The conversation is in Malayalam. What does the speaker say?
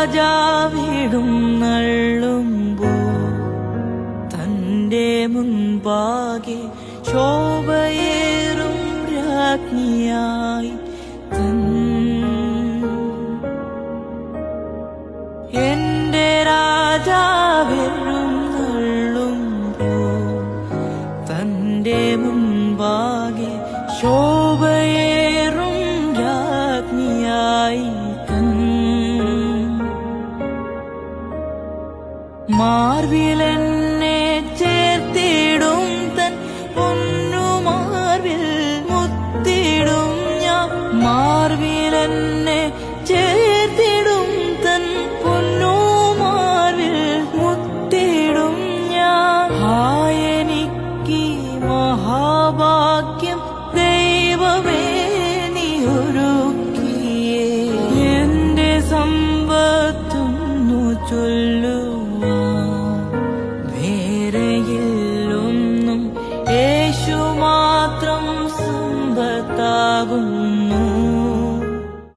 രാജാവിടും നള്ളുമ്പോ തന്റെ മുൻപാകെ ശോഭയേറും രാജ്ഞിയായി എന്റെ രാജാവെഴും നള്ളുമ്പോ തന്റെ മുൻപാകെ ശോഭയേറും രാജ്ഞിയായി മാർവിലെന്നെ ചേർത്തിടും തൻ പൊന്നുമാർവിൽ മുത്തിടും ഞാൻ മാർവിലെന്നെ ചേർത്തിടും തൻ പൊന്നുമാർവിൽ മുത്തിടും ഞാൻ എനിക്ക് മഹാഭാഗ്യം ദൈവമേ നീ ഒരുക്കിയേ എന്റെ സമ്പത്തൊന്നു ചൊല്ലു യേശു മാത്രം സമ്പത്താകും